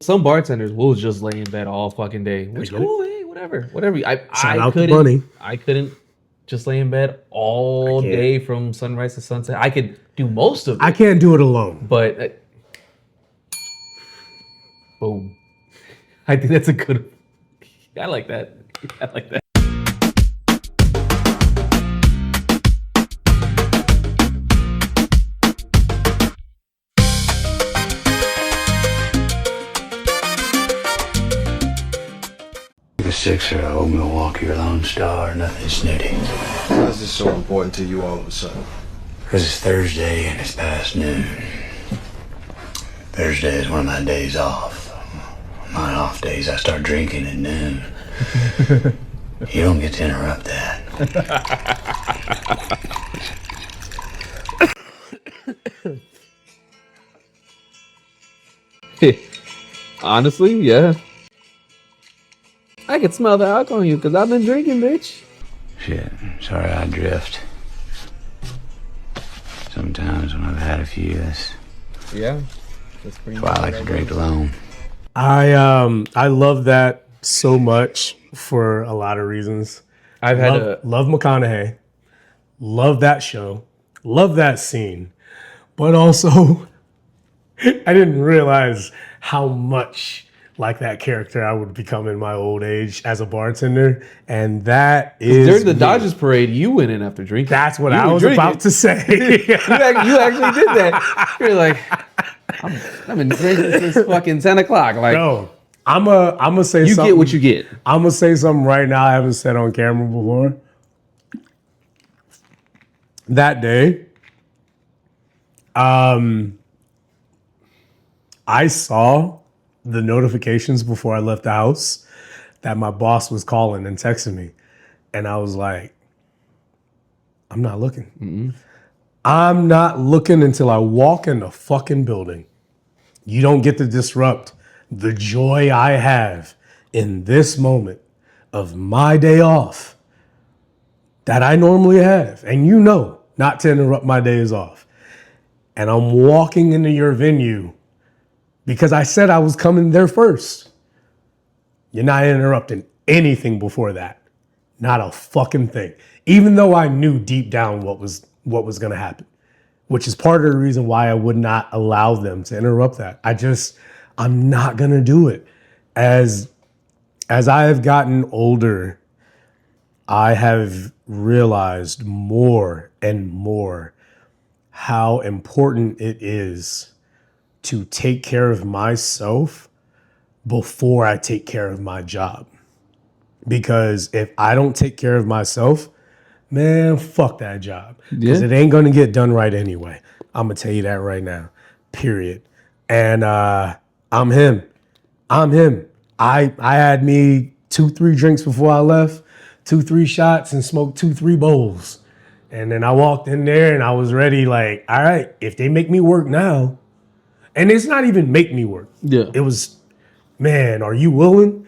Some bartenders will just lay in bed all fucking day, which get it. cool, hey, whatever. Shout I out to couldn't. Bunny. I couldn't just lay in bed all can't. day from sunrise to sunset. I could do most of it, I can't do it alone. but boom. I think that's a good. I like that. I like that. A Sixer, old Milwaukee or Lone Star, nothing snooty. Why is this so important to you all of a sudden? Because it's Thursday and it's past noon. Thursday is one of my days off. My off days, I start drinking at noon. You don't get to interrupt that. Honestly, yeah. I can smell the alcohol on you because I've been drinking, bitch. Shit, sorry I drift. Sometimes when I've had a few, that's Yeah, that's pretty. why I like to drink alone. I love that so much for a lot of reasons. I've had Love McConaughey. Love that show. Love that scene. But also, I didn't realize how much like that character I would become in my old age as a bartender. And that is during the me. Dodgers parade, you went in after drinking. That's what You I were was drinking. about to say. You actually did that. You're like, I've been drinking since fucking 10 o'clock. Like, No, I'm gonna say you something. get what you get. I'm gonna say something right now I haven't said on camera before. That day, I saw the notifications before I left the house that my boss was calling and texting me. And I was like, I'm not looking. I'm not looking until I walk in the fucking building. You don't get to disrupt the joy I have in this moment of my day off that I normally have. And you know not to interrupt my days off. And I'm walking into your venue because I said I was coming there first. You're not interrupting anything before that. Not a fucking thing. Even though I knew deep down what was going to happen, which is part of the reason why I would not allow them to interrupt that. I'm not going to do it. As I have gotten older, I have realized more and more how important it is to take care of myself before I take care of my job. Because if I don't take care of myself, man, fuck that job. Because it ain't gonna get done right anyway. I'm gonna tell you that right now. Period. And I'm him. I had me 2-3 drinks before I left, 2-3 shots, and smoked 2-3 bowls. And then I walked in there and I was ready, like, all right, if they make me work now, and it's not even make me work. Yeah. It was, man, are you willing?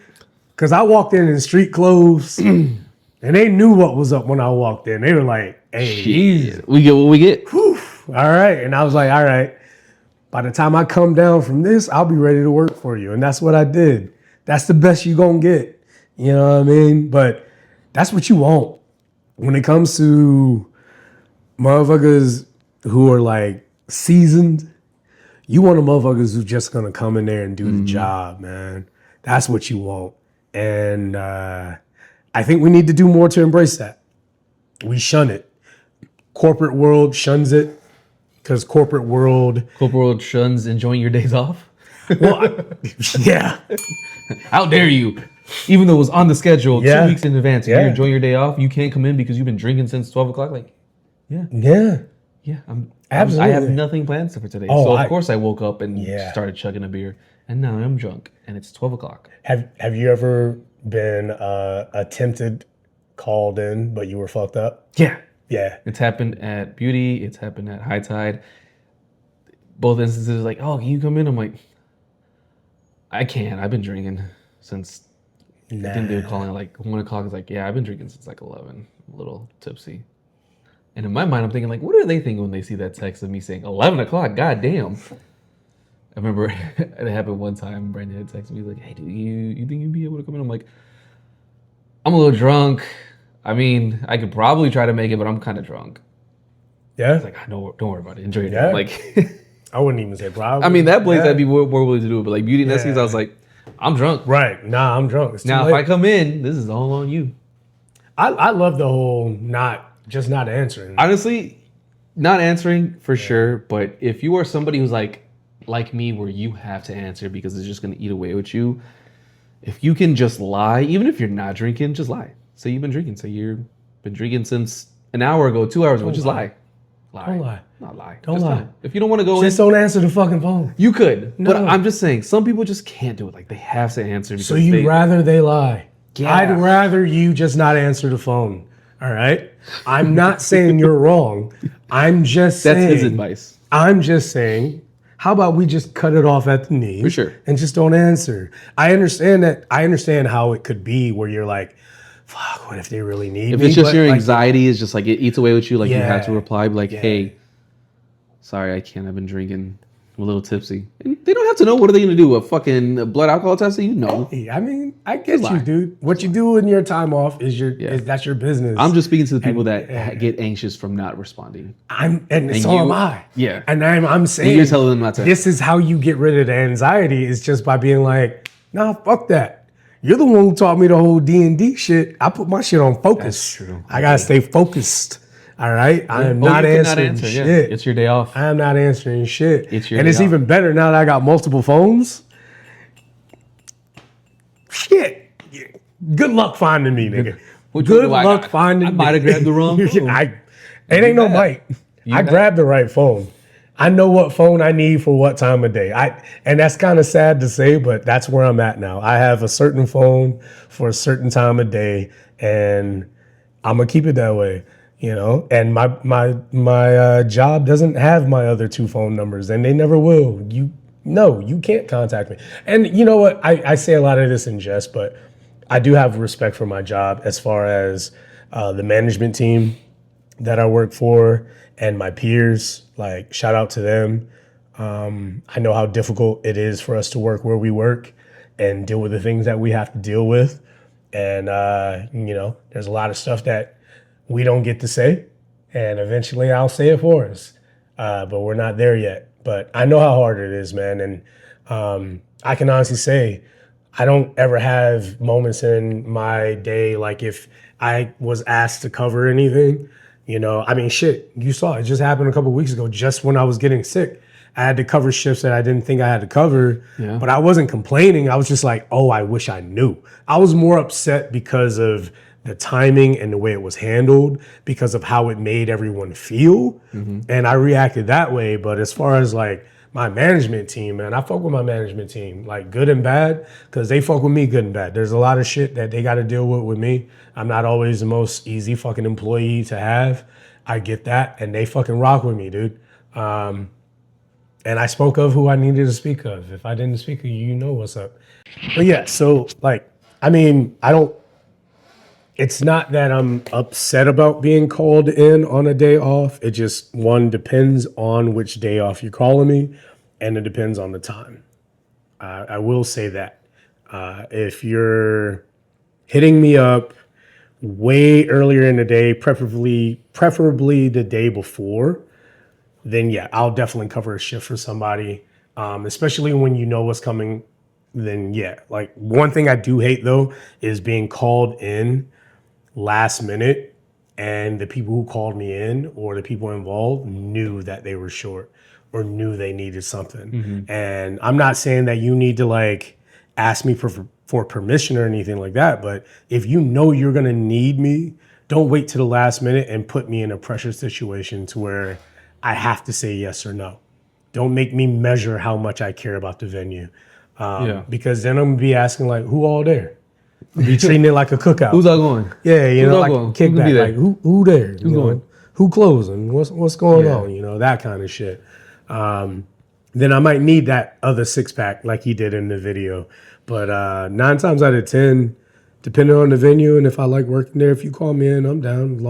Because I walked in street clothes and they knew what was up when I walked in. They were like, hey, easy. We get what we get. Whew, all right. And I was like, all right, by the time I come down from this, I'll be ready to work for you. And that's what I did. That's the best you gonna get. You know what I mean? But that's what you want. When it comes to motherfuckers who are like seasoned, you want the motherfuckers who just gonna come in there and do the job, man. That's what you want. And I think we need to do more to embrace that. We shun it. Corporate world shuns it because corporate world, shuns enjoying your days off. well, yeah. How dare you? Even though it was on the schedule Yeah. 2 weeks in advance, and Yeah. you're enjoying your day off, you can't come in because you've been drinking since 12 o'clock. Like, Yeah. yeah, I Absolutely. have nothing planned for today. Oh, so, of I- course, I woke up and Yeah. started chugging a beer. And now I'm drunk, and it's 12 o'clock. Have you ever been attempted called in, but you were fucked up? Yeah. Yeah. It's happened at Beauty. It's happened at High Tide. Both instances, like, oh, can you come in? I'm like, I can't. I've been drinking since. I think they were calling it like 1 o'clock. It's like, yeah, I've been drinking since like 11. A little tipsy. And in my mind, I'm thinking, like, what are they thinking when they see that text of me saying 11 o'clock? God damn. I remember it happened one time. Brandon had texted me like, "Hey, dude, you think you'd be able to come in?" I'm like, "I'm a little drunk. I mean, I could probably try to make it, but I'm kind of drunk." Yeah. He's like, "Don't worry about it. Enjoy your day." Yeah. I'm like, I wouldn't even say probably. I mean, that place Yeah. I'd be more willing to do it, but like Beauty and Yeah. Estes, I was like, "I'm drunk." Right. Nah, I'm drunk. It's too Now, late. if I come in, this is all on you. I love the whole not answering. Honestly, not answering for sure, but if you are somebody who's like me, where you have to answer because it's just gonna eat away with you, if you can just lie, even if you're not drinking, just lie. Say you've been drinking. Say you've been drinking since an hour ago, 2 hours ago. Just lie. Don't lie. Not lie. Don't Just lie. tell them. If you don't want to go Just in, don't answer the fucking phone. you could. But No. I'm just saying, some people just can't do it. Like they have to answer because So you'd rather they lie. Yeah. I'd rather you just not answer the phone. All right? I'm not saying you're wrong. I'm just saying. that's his advice. I'm just saying, how about we just cut it off at the knees For sure. and just don't answer? I understand that. I understand how it could be where you're like, fuck, what if they really need If me? it's just But, your like, anxiety is just like it eats away with you, like you have to Yeah. reply, be like, hey, sorry, I can't. I've been drinking. I'm a little tipsy. And they don't have to know. What are they gonna do? A fucking blood alcohol test? You know. I mean, I get lie. you, dude. What you do in your time off is that's your business. I'm just speaking to the people that get anxious from not responding. And so you- am I. Yeah. And I'm saying you're telling them not to. This is how you get rid of the anxiety is just by being like, nah, fuck that. You're the one who taught me the whole D&D shit. I put my shit on focus. That's true. I gotta stay focused. All right. I am not you cannot answering yeah. shit. It's your day off. I am not answering shit. It's your and day it's off. even better now that I got multiple phones. Shit. Good luck finding me, nigga. Which Good one do I luck got? finding I me. might have grabbed the wrong phone. It ain't no might. I bet. grabbed the right phone. I know what phone I need for what time of day. And that's kind of sad to say, but that's where I'm at now. I have a certain phone for a certain time of day, and I'm gonna keep it that way, you know. And my job doesn't have my other two phone numbers, and they never will. You can't contact me. And you know what? I say a lot of this in jest, but I do have respect for my job as far as the management team that I work for and my peers. Like, shout out to them. I know how difficult it is for us to work where we work and deal with the things that we have to deal with. And, you know, there's a lot of stuff that we don't get to say. And eventually I'll say it for us. But we're not there yet. But I know how hard it is, man. And I can honestly say, I don't ever have moments in my day like if I was asked to cover anything, you know, I mean, shit, you saw it just happened a couple of weeks ago, just when I was getting sick. I had to cover shifts that I didn't think I had to cover, Yeah. but I wasn't complaining. I was just like, oh, I wish I knew. I was more upset because of the timing and the way it was handled, because of how it made everyone feel. And I reacted that way. But as far as like my management team, man, I fuck with my management team, like good and bad, because they fuck with me good and bad. There's a lot of shit that they got to deal with me. I'm not always the most easy fucking employee to have. I get that. And they fucking rock with me, dude. And I spoke of who I needed to speak of. If I didn't speak of you, you know what's up. But yeah, so like, I mean, it's not that I'm upset about being called in on a day off. It just, one, depends on which day off you're calling me, and it depends on the time. I will say that. If you're hitting me up way earlier in the day, preferably the day before, then yeah, I'll definitely cover a shift for somebody, especially when you know what's coming. Then yeah, like one thing I do hate though is being called in last minute and the people who called me in or the people involved knew that they were short or knew they needed something. And I'm not saying that you need to like ask me for permission or anything like that, but if you know you're gonna need me, don't wait to the last minute and put me in a pressure situation to where I have to say yes or no. Don't make me measure how much I care about the venue. Because then I'm gonna be asking like, who all there? Be treating it like a cookout. Who's all going? Yeah, you Who's know, all like a going? Who gonna be kickback. there? Like who there? Who's going? Who closing? What's going Yeah. on? You know, that kind of shit. Then I might need that other 6-pack like he did in the video. But 9 times out of 10, depending on the venue and if I like working there, if you call me in, I'm down as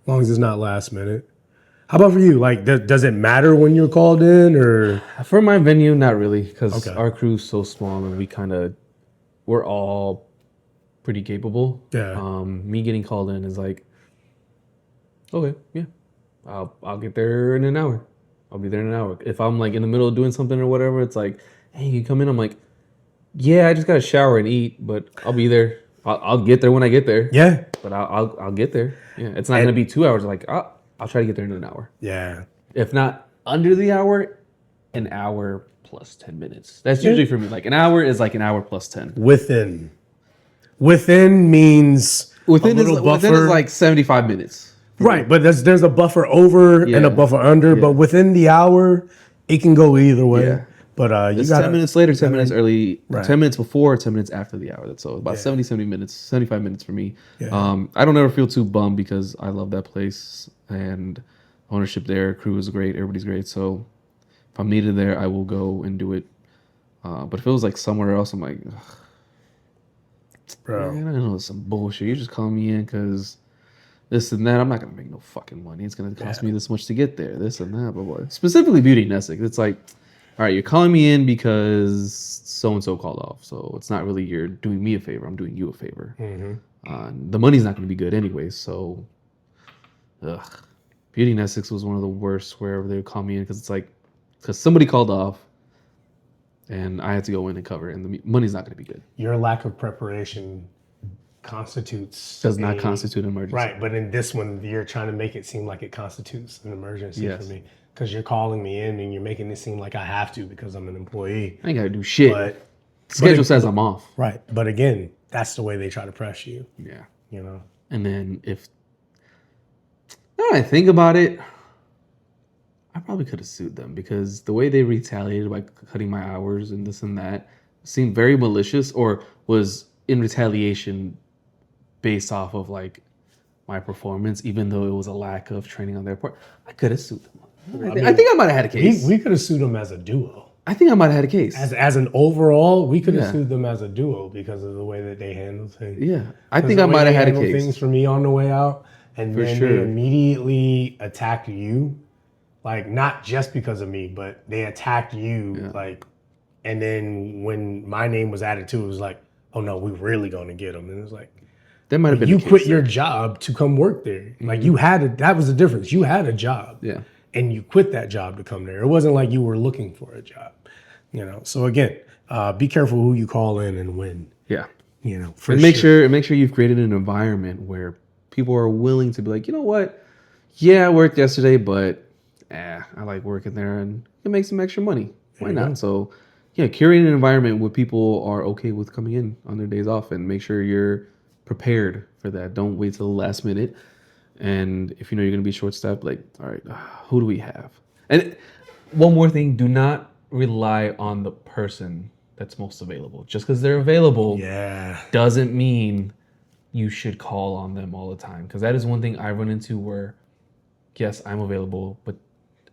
long as it's not last minute. How about for you? Like, does it matter when you're called in, or For my venue, not really, because Okay. our crew's so small and we're all pretty capable. Yeah. Me getting called in is like, okay, yeah, I'll get there in an hour. I'll be there in an hour. If I'm like in the middle of doing something or whatever, it's like, hey, you come in. I'm like, yeah, I just gotta shower and eat, but I'll be there. I'll get there when I get there. Yeah. But I'll get there. Yeah, it's not gonna be 2 hours. Like I'll try to get there in an hour. Yeah. If not under the hour, an hour plus 10 minutes. That's usually for me. Like an hour is like an hour plus 10. Within means Within a is little buffer. within is like 75 minutes. Right, but there's a buffer over and a Yeah. buffer under, but within the hour, it can go either way. Yeah. But you It's got 10 minutes later, 10 minutes early, Right. 10 minutes before, 10 minutes after the hour. That's so about 70 minutes, 75 minutes for me. Yeah. I don't ever feel too bummed because I love that place and ownership there. Crew is great. Everybody's great. So if I'm needed there, I will go and do it. But if it was like somewhere else, I'm like, ugh, bro. man, I know it's some bullshit. You just call me in because this and that. I'm not going to make no fucking money. It's going to cost me this much to get there. This and that. Blah, blah. Specifically Beauty in Essex. It's like, all right, you're calling me in because so-and-so called off. So it's not really you're doing me a favor. I'm doing you a favor. The money's not going to be good anyways. So, Beauty in Essex was one of the worst wherever they would call me in because it's like, because somebody called off and I had to go in and cover it. And the money's not going to be good. Your lack of preparation Does not constitute an emergency. Right, but in this one, you're trying to make it seem like it constitutes an emergency Yes. for me because you're calling me in and you're making it seem like I have to because I'm an employee. I ain't got to do shit. But Schedule says I'm off. right, but again, that's the way they try to press you. Yeah. You know. And then now I think about it, I probably could have sued them because the way they retaliated by cutting my hours and this and that seemed very malicious or was in retaliation based off of like my performance, even though it was a lack of training on their part. I could have sued them. I think I might have had a case. We could have sued them as a duo. I think I might have had a case. As an overall, we could have Yeah. sued them as a duo because of the way that they handled things. Yeah. I think The I way might have they had a handled case. things for me on the way out, and For then sure. they immediately attacked you, like not just because of me, but they attacked you, like, and then when my name was added to it, was like, oh no, we're really gonna get them, and it was like, That might have been you the case quit there. your job to come work there, like you had that was the difference. You had a job, Yeah. and you quit that job to come there. It wasn't like you were looking for a job, you know. So again, be careful who you call in and when, Yeah. you know. For And make sure you've created an environment where people are willing to be like, you know what? Yeah, I worked yesterday, but I like working there and it makes some extra money. Why not? So yeah, curate an environment where people are okay with coming in on their days off and make sure you're prepared for that. Don't wait till the last minute. And if you know you're gonna be short staffed, like, all right, who do we have? And one more thing, do not rely on the person that's most available. Just because they're available Yeah. doesn't mean you should call on them all the time. Because that is one thing I run into where, yes, I'm available, but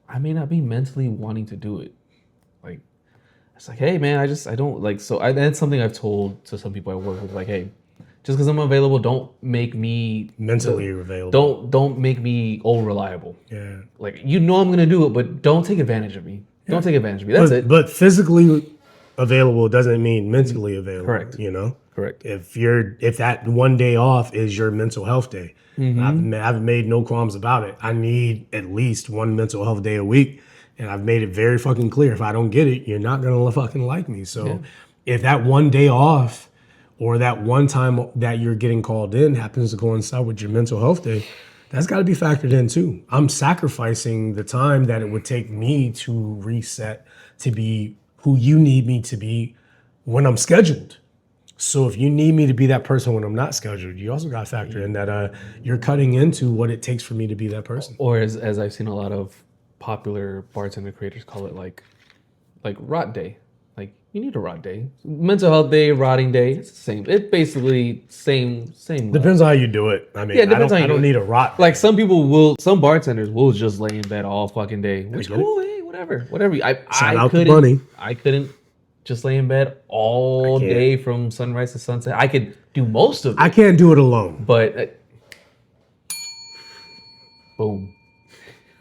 I may not be mentally wanting to do it. Like, it's like, hey, man, I don't like, that's something I've told to some people I work with, like, hey, just because I'm available, don't make me Mentally available. Don't make me reliable. Yeah. Like, you know I'm gonna do it, but don't take advantage of me. Don't take advantage of me. That's it. But physically available doesn't mean mentally available. Correct. You know, Correct. if that one day off is your mental health day, I've made no qualms about it. I need at least one mental health day a week, and I've made it very fucking clear. If I don't get it, you're not gonna fucking like me. So if that one day off or that one time that you're getting called in happens to coincide with your mental health day, that's got to be factored in too. I'm sacrificing the time that it would take me to reset to be who you need me to be when I'm scheduled. So if you need me to be that person when I'm not scheduled, you also got to factor in that you're cutting into what it takes for me to be that person. Or as I've seen a lot of popular bartender creators call it, like rot day. Like, you need a rot day. Mental health day, rotting day. It's the same. It's basically same. Depends on how you do it. I mean, Yeah, it depends I how you don't do it. need a rot. Like, some bartenders will just lay in bed all fucking day. Which, cool, hey, whatever. Shout out to Bunny. I couldn't just lay in bed all can't. day from sunrise to sunset. I could do most of it, I can't do it alone. but boom.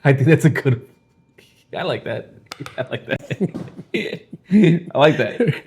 I think that's a good. I like that. I like that. I like that.